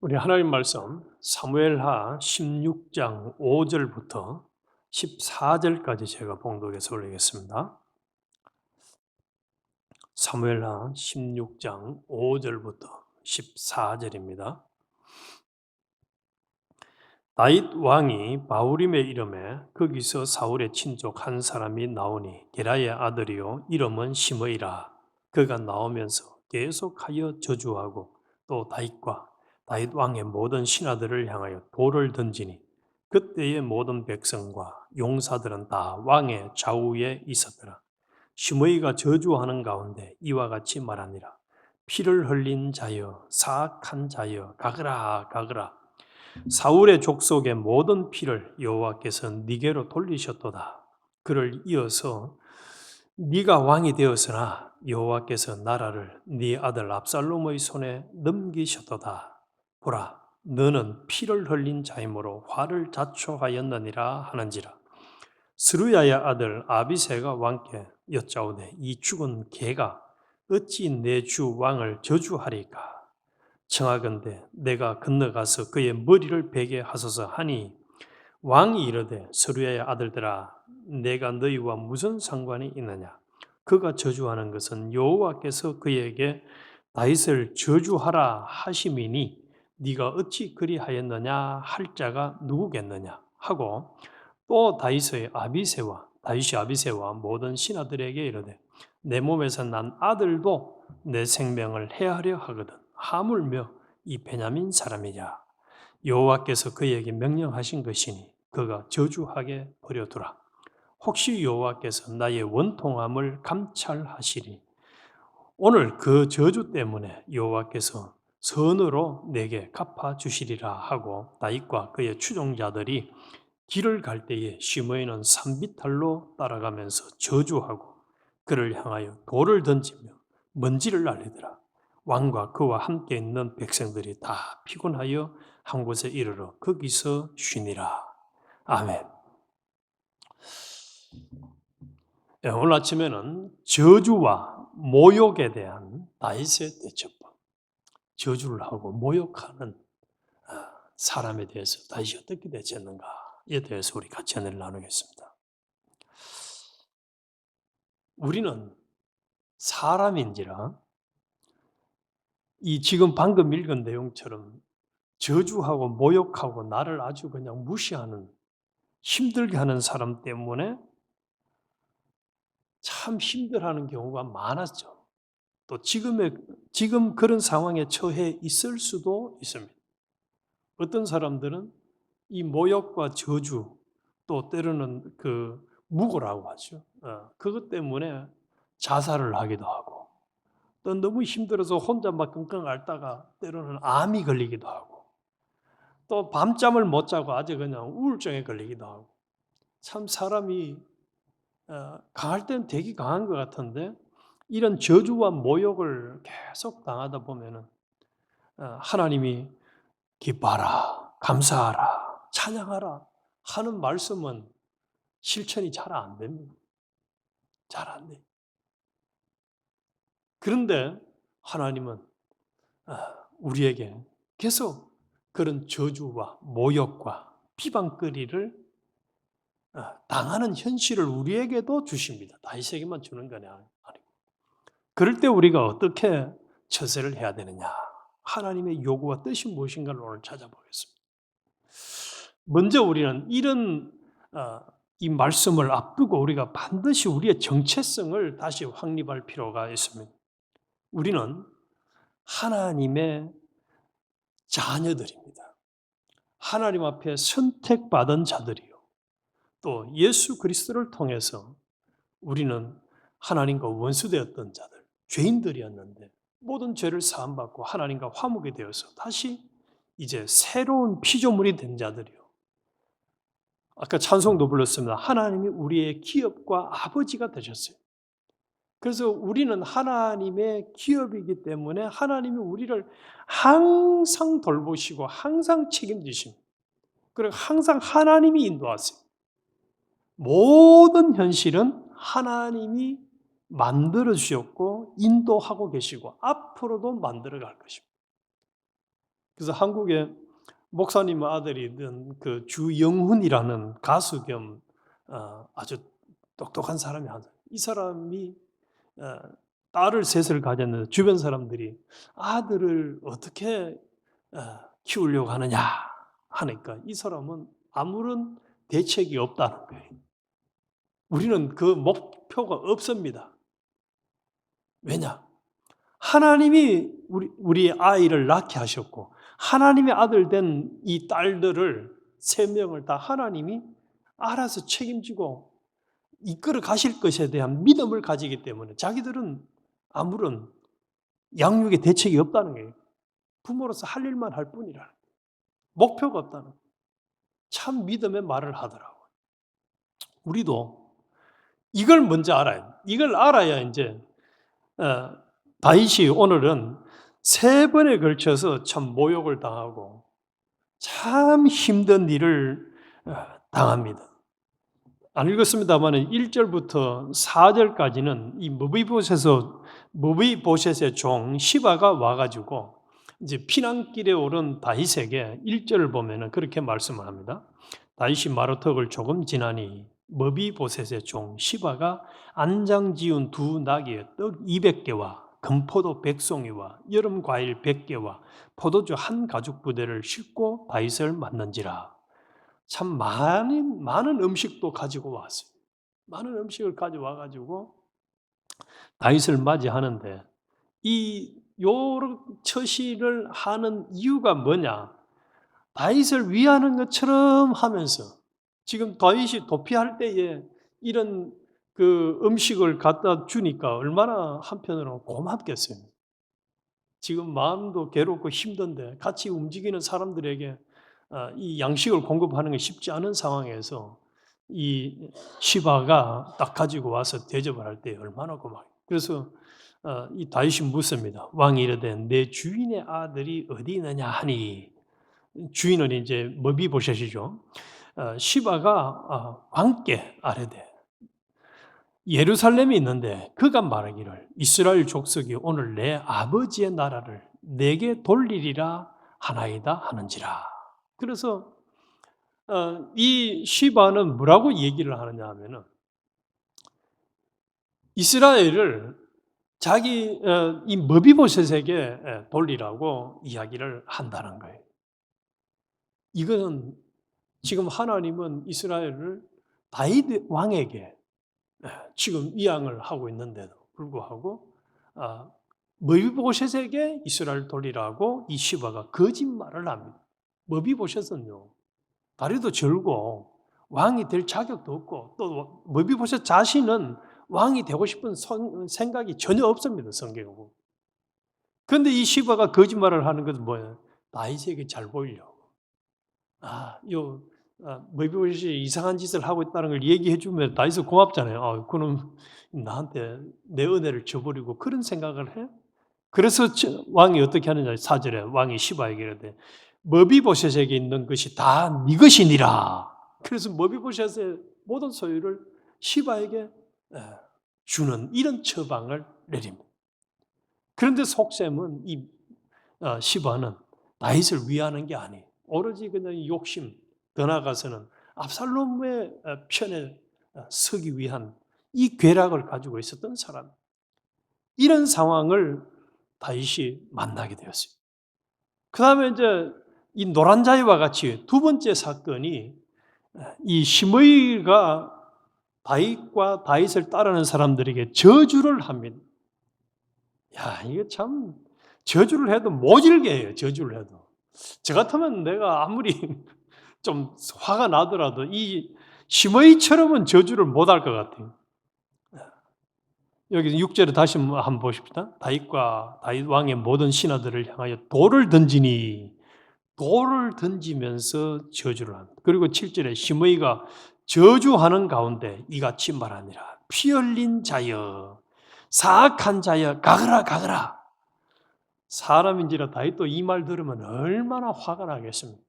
우리 하나님 말씀 사무엘하 16장 5절부터 14절까지 제가 봉독해서 올리겠습니다. 사무엘하 16장 5절부터 14절입니다. 다윗 왕이 바후림에 이름에 거기서 사울의 친족 한 사람이 나오니 게라의 아들이요 이름은 시므이라. 그가 나오면서 계속하여 저주하고 또 다윗 왕의 모든 신하들을 향하여 돌을 던지니 그때의 모든 백성과 용사들은 다 왕의 좌우에 있었더라. 시므이가 저주하는 가운데 이와 같이 말하니라. 피를 흘린 자여 사악한 자여 가거라 가거라. 사울의 족속의 모든 피를 여호와께서 네게로 돌리셨도다. 그를 이어서 네가 왕이 되었으나 여호와께서 나라를 네 아들 압살롬의 손에 넘기셨도다. 보라, 너는 피를 흘린 자이므로 화를 자초하였느니라 하는지라. 스루야의 아들 아비새가 왕께 여짜오되 이 죽은 개가 어찌 내 주 왕을 저주하리까? 청하건대 내가 건너가서 그의 머리를 베게 하소서 하니 왕이 이르되 스루야의 아들들아 내가 너희와 무슨 상관이 있느냐? 그가 저주하는 것은 여호와께서 그에게 다윗을 저주하라 하심이니 네가 어찌 그리하였느냐 할 자가 누구겠느냐 하고 또 다윗이 아비새와 모든 신하들에게 이르되 내 몸에서 난 아들도 내 생명을 해하려 하거든 하물며 이 베냐민 사람이냐 여호와께서 그에게 명령하신 것이니 그가 저주하게 버려두라. 혹시 여호와께서 나의 원통함을 감찰하시리. 오늘 그 저주 때문에 여호와께서 선으로 내게 갚아주시리라 하고 다윗과 그의 추종자들이 길을 갈 때에 시므이는 산비탈로 따라가면서 저주하고 그를 향하여 돌을 던지며 먼지를 날리더라. 왕과 그와 함께 있는 백성들이 다 피곤하여 한 곳에 이르러 거기서 쉬니라. 아멘. 네, 오늘 아침에는 저주와 모욕에 대한 다윗의 대처법, 저주를 하고 모욕하는 사람에 대해서 다윗이 어떻게 대처했는가에 대해서 우리 같이 은혜를 나누겠습니다. 우리는 사람인지라 이 지금 방금 읽은 내용처럼 저주하고 모욕하고 나를 아주 그냥 무시하는 힘들게 하는 사람 때문에 참 힘들어하는 경우가 많았죠. 또 지금 그런 상황에 처해 있을 수도 있습니다. 어떤 사람들은 이 모욕과 저주 또 때로는 그 무고라고 하죠. 그것 때문에 자살을 하기도 하고 또 너무 힘들어서 혼자 막 끙끙 앓다가 때로는 암이 걸리기도 하고 또 밤잠을 못 자고 아주 그냥 우울증에 걸리기도 하고 참 사람이 강할 때는 되게 강한 것 같은데 이런 저주와 모욕을 계속 당하다 보면은 하나님이 기뻐하라, 감사하라, 찬양하라 하는 말씀은 실천이 잘 안 됩니다. 잘 안 돼요. 그런데 하나님은 우리에게 계속 그런 저주와 모욕과 비방거리를 당하는 현실을 우리에게도 주십니다. 다윗에게만 주는 건 아니고. 그럴 때 우리가 어떻게 처세를 해야 되느냐? 하나님의 요구와 뜻이 무엇인가를 오늘 찾아보겠습니다. 먼저 우리는 이 말씀을 앞두고 우리가 반드시 우리의 정체성을 다시 확립할 필요가 있습니다. 우리는 하나님의 자녀들입니다. 하나님 앞에 선택받은 자들이요. 또 예수 그리스도를 통해서 우리는 하나님과 원수되었던 자들, 죄인들이었는데 모든 죄를 사함받고 하나님과 화목이 되어서 다시 이제 새로운 피조물이 된 자들이요. 아까 찬송도 불렀습니다. 하나님이 우리의 기업과 아버지가 되셨어요. 그래서 우리는 하나님의 기업이기 때문에 하나님이 우리를 항상 돌보시고 항상 책임지십니다. 그리고 항상 하나님이 인도하세요. 모든 현실은 하나님이 만들어 주셨고 인도하고 계시고 앞으로도 만들어 갈 것입니다. 그래서 한국에 목사님 아들이던 그 주영훈이라는 가수 겸 아주 똑똑한 사람이 이 사람이 어, 딸을 셋을 가졌는데 주변 사람들이 아들을 어떻게 키우려고 하느냐 하니까 이 사람은 아무런 대책이 없다는 거예요. 우리는 그 목표가 없습니다. 왜냐? 하나님이 우리 아이를 낳게 하셨고 하나님의 아들 된 이 딸들을 세 명을 다 하나님이 알아서 책임지고 이끌어 가실 것에 대한 믿음을 가지기 때문에 자기들은 아무런 양육의 대책이 없다는 거예요. 부모로서 할 일만 할 뿐이라. 목표가 없다는 거예요. 참 믿음의 말을 하더라고요. 우리도 이걸 먼저 알아요. 이걸 알아야 이제 다윗이 오늘은 세 번에 걸쳐서 참 모욕을 당하고 참 힘든 일을 당합니다. 안 읽었습니다만 1절부터 4절까지는 이 무비보셋의 종 시바가 와가지고 이제 피난길에 오른 다윗에게 1절을 보면은 그렇게 말씀을 합니다. 다윗이 마루턱을 조금 지나니 무비보셋의 종 시바가 안장 지운 두 나귀의 떡 200개와 금포도 100송이와 여름 과일 100개와 포도주 한 가죽 부대를 싣고 다윗을 만난지라. 참 많은 음식도 가지고 왔어요. 많은 음식을 가져와 가지고 다윗을 맞이하는데 이 요런 처시를 하는 이유가 뭐냐? 다윗을 위하는 것처럼 하면서 지금 다윗이 도피할 때에 이런 그 음식을 갖다 주니까 얼마나 한편으로는 고맙겠어요. 지금 마음도 괴롭고 힘든데 같이 움직이는 사람들에게 이 양식을 공급하는 게 쉽지 않은 상황에서 이 시바가 딱 가지고 와서 대접을 할 때 얼마나 고마워요. 그래서 이 다윗이 묻습니다. 왕이 이르되 내 주인의 아들이 어디 있느냐 하니 주인은 이제 머비보셋이죠. 시바가 왕께 아뢰되 예루살렘에 있는데 그가 말하기를 이스라엘 족속이 오늘 내 아버지의 나라를 내게 돌리리라 하나이다 하는지라. 그래서 이 시바는 뭐라고 얘기를 하느냐 하면은 이스라엘을 자기 이 머비보셋에게 돌리라고 이야기를 한다는 거예요. 이거는 지금 하나님은 이스라엘을 다윗 왕에게 지금 이양을 하고 있는데도 불구하고 머비보셋에게 이스라엘 돌리라고 이 시바가 거짓말을 합니다. 머비보셋은요 다리도 절고 왕이 될 자격도 없고 또 머비보셋 자신은 왕이 되고 싶은 생각이 전혀 없습니다. 성경에 보면. 그런데 이 시바가 거짓말을 하는 것은 뭐예요? 다윗에게 잘 보이려고. 머비보셋이 이상한 짓을 하고 있다는 걸 얘기해 주면 다윗은 고맙잖아요. 그럼 나한테 내 은혜를 줘버리고 그런 생각을 해? 그래서 왕이 어떻게 하느냐 4절에 왕이 시바에게 이르되 머비보셋에게 있는 것이 다 네 것이니라. 그래서 머비보셋의 모든 소유를 시바에게 주는 이런 처방을 내립니다. 그런데 속셈은 이 시바는 다윗을 위하는 게 아니에요. 오로지 그냥 욕심, 더 나아가서는 압살롬의 편에 서기 위한 이 괴락을 가지고 있었던 사람. 이런 상황을 다윗이 만나게 되었어요. 그 다음에 이제 이 노란 자위와 같이 두 번째 사건이 이 시므이가 다윗과 다윗을 따르는 사람들에게 저주를 합니다. 이게 참 저주를 해도 모질게 해요. 저주를 해도. 저 같으면 내가 아무리 좀 화가 나더라도 이 시므이처럼은 저주를 못할 것 같아요. 여기 6절에 다시 한번 보십시다. 다윗과 다윗 왕의 모든 신하들을 향하여 돌을 던지니 돌을 던지면서 저주를 합니다. 그리고 7절에 시므이가 저주하는 가운데 이같이 말하니라. 피 흘린 자여 사악한 자여 가거라 가거라. 사람인지라 다윗도 이 말 들으면 얼마나 화가 나겠습니까?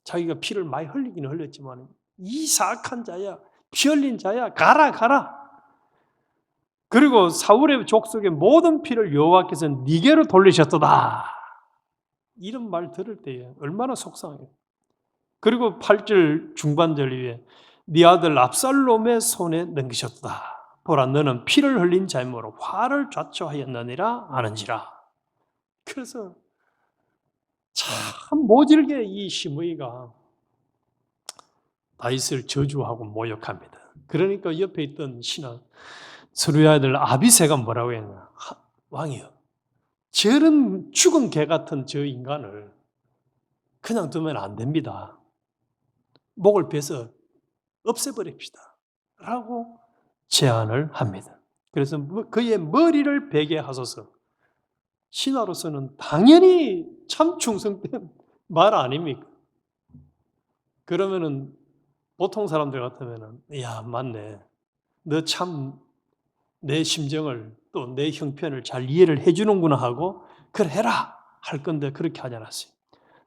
자기가 피를 많이 흘리긴 흘렸지만 이 사악한 자야 피 흘린 자야 가라 가라. 그리고 사울의 족속의 모든 피를 여호와께서 네게로 돌리셨도다. 이런 말 들을 때에 얼마나 속상해요. 그리고 8절 중반절 위에 네 아들 압살롬의 손에 넘기셨다. 보라 너는 피를 흘린 잘못으로 화를 자초하였느니라 하는지라. 그래서 참 모질게 이 시므이가 다윗을 저주하고 모욕합니다. 그러니까 옆에 있던 신하 스루야 아들 아비새가 뭐라고 했냐. 왕이여, 저런 죽은 개 같은 저 인간을 그냥 두면 안 됩니다. 목을 베서 없애버립시다. 라고 제안을 합니다. 그래서 그의 머리를 베게 하소서. 신하로서는 당연히 참 충성된 말 아닙니까? 그러면은 보통 사람들 같으면은 야 맞네. 너 참 내 심정을 또 내 형편을 잘 이해를 해주는구나 하고 그래 해라 할 건데 그렇게 하지 않았어요.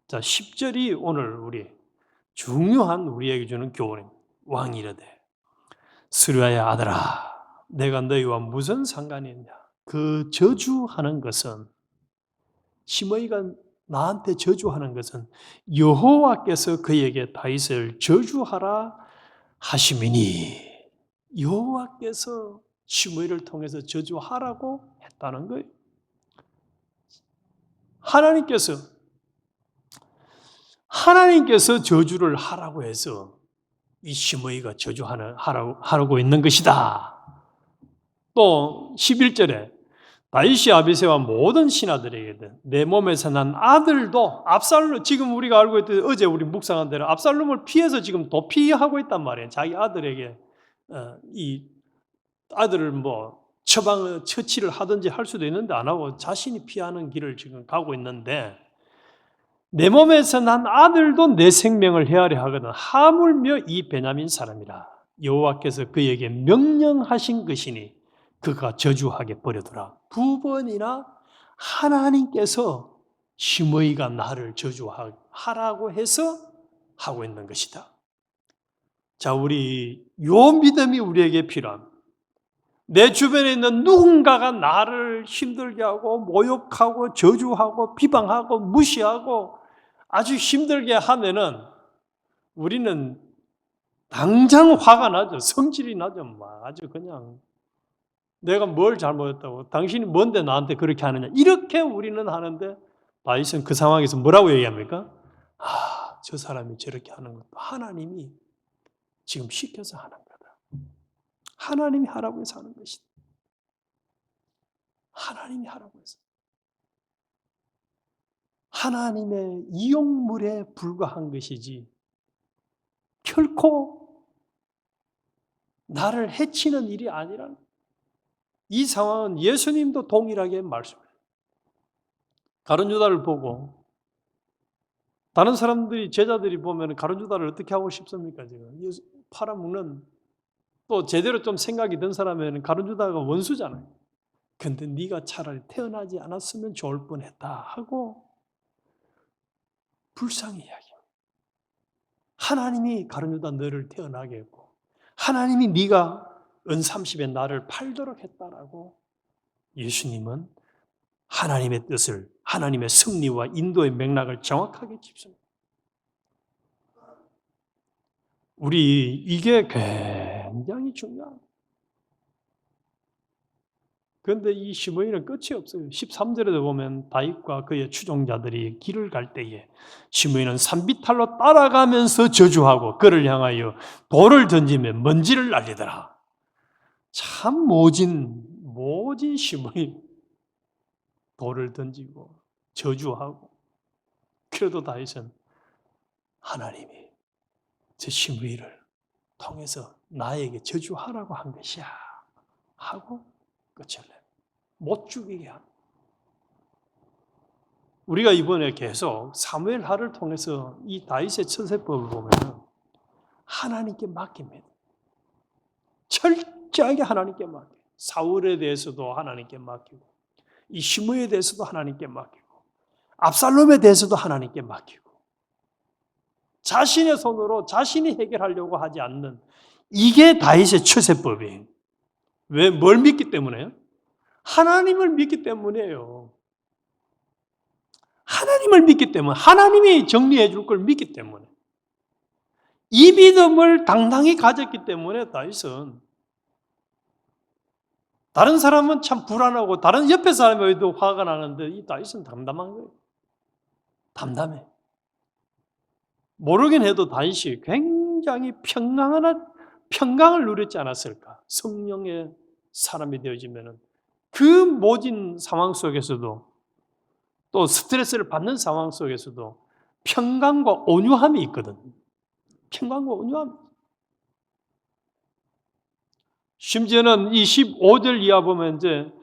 자 10절이 오늘 우리 중요한 우리에게 주는 교훈입니다. 왕이 이르되 스루야의 아들아 내가 너희와 무슨 상관이 있냐. 그 저주하는 것은 시므이가 나한테 저주하는 것은 여호와께서 그에게 다윗을 저주하라 하심이니 여호와께서 시므이를 통해서 저주하라고 했다는 거예요. 하나님께서 저주를 하라고 해서 이 시므이가 하라고 있는 것이다. 또 11절에 다윗이 아비새와 모든 신하들에게 내 몸에서 난 아들도 압살롬 지금 우리가 알고 있듯 어제 우리 묵상한 대로 압살롬을 피해서 지금 도피하고 있단 말이에요. 자기 아들에게 이 아들을 뭐 처치를 하든지 할 수도 있는데 안 하고 자신이 피하는 길을 지금 가고 있는데 내 몸에서 난 아들도 내 생명을 헤아려 하거든 하물며 이 베냐민 사람이라 여호와께서 그에게 명령하신 것이니 그가 저주하게 버려두라. 2번이나 하나님께서 시므이가 나를 저주하라고 해서 하고 있는 것이다. 자, 우리 요 믿음이 우리에게 필요합니다. 내 주변에 있는 누군가가 나를 힘들게 하고 모욕하고 저주하고 비방하고 무시하고 아주 힘들게 하면은 우리는 당장 화가 나죠. 성질이 나죠. 아주 그냥 내가 뭘 잘못했다고 당신이 뭔데 나한테 그렇게 하느냐 이렇게 우리는 하는데 다윗은 그 상황에서 뭐라고 얘기합니까? 저 사람이 저렇게 하는 것도 하나님이 지금 시켜서 하는 거다. 하나님이 하라고 해서 하는 것이다. 하나님이 하라고 해서. 하나님의 이용물에 불과한 것이지 결코 나를 해치는 일이 아니라는 이 상황은 예수님도 동일하게 말씀해요. 가룟 유다를 보고 다른 사람들이 제자들이 보면 가룟 유다를 어떻게 하고 싶습니까? 지금 팔아먹는 또 제대로 좀 생각이 든 사람에는 가룟 유다가 원수잖아요. 근데 네가 차라리 태어나지 않았으면 좋을 뻔했다 하고 불쌍히 이야기해요. 하나님이 가룟 유다 너를 태어나게 했고 하나님이 네가 은30에 나를 팔도록 했다라고 예수님은 하나님의 뜻을 하나님의 승리와 인도의 맥락을 정확하게 짚습니다. 우리 이게 굉장히 중요합니다. 그런데 이 시므이는 끝이 없어요. 13절에도 보면 다윗과 그의 추종자들이 길을 갈 때에 시므이는 산비탈로 따라가면서 저주하고 그를 향하여 돌을 던지며 먼지를 날리더라. 참 모진 시므이 돌을 던지고 저주하고 그래도 다윗은 하나님이 저 시므이를 통해서 나에게 저주하라고 한 것이야 하고 끝을 내요. 못 죽이게 합니다. 우리가 이번에 계속 사무엘하를 통해서 이 다윗의 처세법을 보면 하나님께 맡깁니다. 철저하게 하나님께 맡겨요. 사울에 대해서도 하나님께 맡기고 이 시므이에 대해서도 하나님께 맡기고 압살롬에 대해서도 하나님께 맡기고 자신의 손으로 자신이 해결하려고 하지 않는 이게 다윗의 처세법이에요. 왜? 뭘 믿기 때문에요? 하나님을 믿기 때문이에요. 하나님을 믿기 때문에, 하나님이 정리해 줄 걸 믿기 때문에, 이 믿음을 당당히 가졌기 때문에 다윗은, 다른 사람은 참 불안하고 다른 옆에 사람에도 화가 나는데 이 다윗은 담담한 거예요. 담담해. 모르긴 해도 다윗이 굉장히 평강을 누렸지 않았을까? 성령의 사람이 되어지면은 그 모진 상황 속에서도, 또 스트레스를 받는 상황 속에서도 평강과 온유함이 있거든. 평강과 온유함. 심지어는 이 15절 이하 보면 이제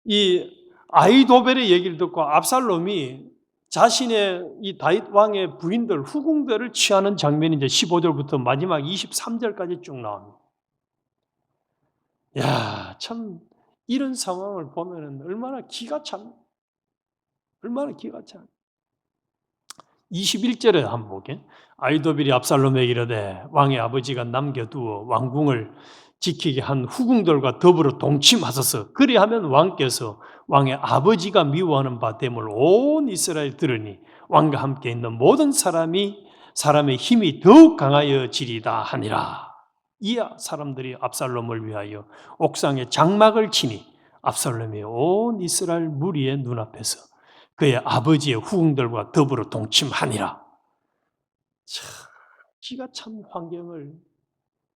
이 아히도벨의 얘기를 듣고 압살롬이 자신의 이 다윗 왕의 부인들, 후궁들을 취하는 장면이 이제 15절부터 마지막 23절까지 쭉 나옵니다. 야, 참 이런 상황을 보면은 얼마나 기가 찬. 21절에 한번 보게. 아히도벨이 압살롬에게 이르되 왕의 아버지가 남겨두어 왕궁을 지키게 한 후궁들과 더불어 동침하소서. 그리하면 왕께서 왕의 아버지가 미워하는 바 됨을 온 이스라엘 들으니 왕과 함께 있는 모든 사람의 힘이 더욱 강하여지리다 하니라. 이에 사람들이 압살롬을 위하여 옥상에 장막을 치니 압살롬이 온 이스라엘 무리의 눈앞에서 그의 아버지의 후궁들과 더불어 동침하니라. 참 기가 찬 환경을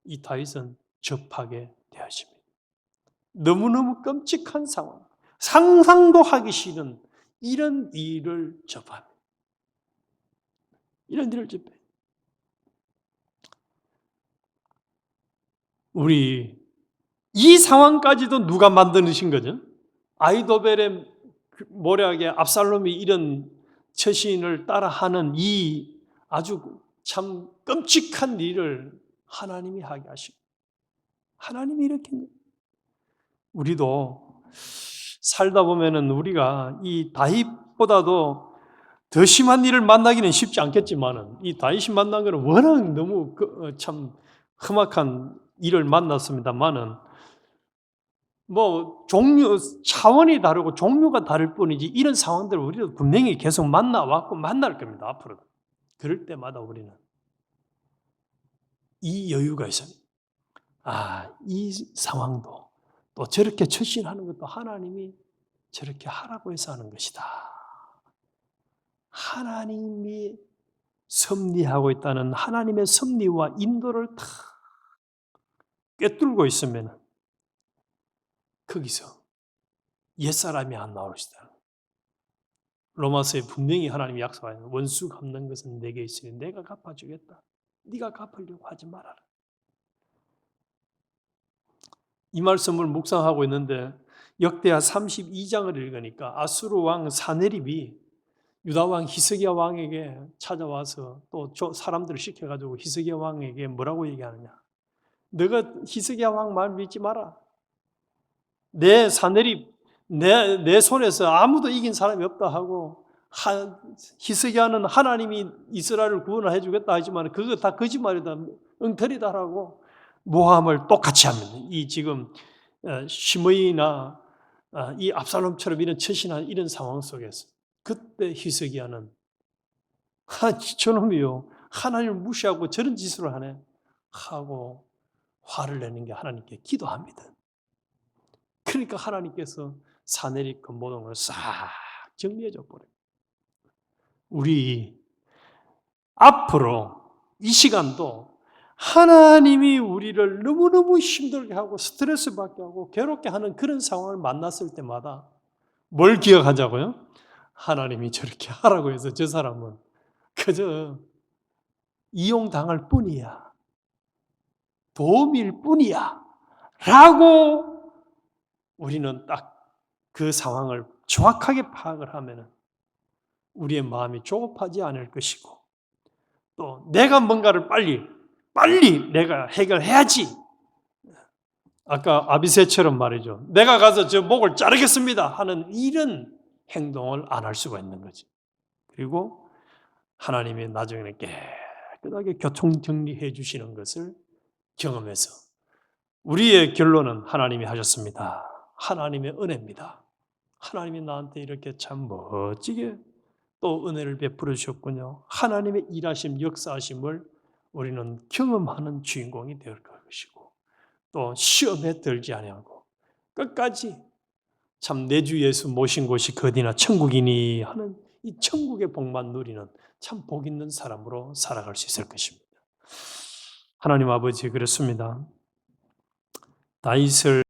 이 다윗은 접하게 되었습니다. 너무너무 끔찍한 상황, 상상도 하기 싫은 이런 일을 접합니다. 이런 일을 접해. 우리 이 상황까지도 누가 만드신 거죠? 아히도벨의 모략에 압살롬이 이런 처신을 따라하는 이 아주 참 끔찍한 일을 하나님이 하게 하시고, 하나님이 이렇게. 우리도 살다 보면은 우리가 이 다윗보다도 더 심한 일을 만나기는 쉽지 않겠지만은, 이 다윗이 만난 것은 워낙 너무 참 험악한 일을 만났습니다만은, 뭐 차원이 다르고 종류가 다를 뿐이지 이런 상황들을 우리도 분명히 계속 만나왔고 만날 겁니다, 앞으로도. 그럴 때마다 우리는 이 여유가 있어요. 이 상황도 또 저렇게 처신하는 것도 하나님이 저렇게 하라고 해서 하는 것이다. 하나님이 섭리하고 있다는 하나님의 섭리와 인도를 다 꿰뚫고 있으면 거기서 옛사람이 안 나오시다. 로마서에 분명히 하나님이 약속하는, 원수 갚는 것은 내게 있으니 내가 갚아주겠다. 네가 갚으려고 하지 말아라. 이 말씀을 묵상하고 있는데 역대하 32장을 읽으니까 아수르 왕 사네립이 유다 왕 히스기야 왕에게 찾아와서 또 사람들을 시켜가지고 히스기야 왕에게 뭐라고 얘기하느냐. 너가 히스기야 왕 말 믿지 마라. 내 사내립, 내 손에서 아무도 이긴 사람이 없다 하고, 히스기야는 하나님이 이스라엘을 구원을 해주겠다 하지만 그거 다 거짓말이다, 엉터리다라고 모함을 똑같이 합니다. 이 지금 시므이나 이 압살롬처럼 이런 처신한 이런 상황 속에서 그때 히스기야는 저놈이요, 하나님을 무시하고 저런 짓을 하네 하고 화를 내는 게 하나님께 기도합니다. 그러니까 하나님께서 사내립 그 모든 걸 싹 정리해 줘 버려요. 우리 앞으로 이 시간도 하나님이 우리를 너무너무 힘들게 하고 스트레스 받게 하고 괴롭게 하는 그런 상황을 만났을 때마다 뭘 기억하자고요? 하나님이 저렇게 하라고 해서 저 사람은 그저 이용당할 뿐이야, 도움일 뿐이야 라고 우리는 딱 그 상황을 정확하게 파악을 하면 우리의 마음이 조급하지 않을 것이고, 또 내가 뭔가를 빨리 내가 해결해야지. 아까 아비새처럼 말이죠. 내가 가서 저 목을 자르겠습니다 하는 이런 행동을 안 할 수가 있는 거지. 그리고 하나님이 나중에는 깨끗하게 교통 정리해 주시는 것을 경험해서 우리의 결론은 하나님이 하셨습니다. 하나님의 은혜입니다. 하나님이 나한테 이렇게 참 멋지게 또 은혜를 베풀어 주셨군요. 하나님의 일하심, 역사하심을 우리는 경험하는 주인공이 될 것이고 또 시험에 들지 아니하고 끝까지 참 내 주 예수 모신 곳이 어디나 천국이니 하는 이 천국의 복만 누리는 참 복 있는 사람으로 살아갈 수 있을 것입니다. 하나님 아버지 그렇습니다. 다윗을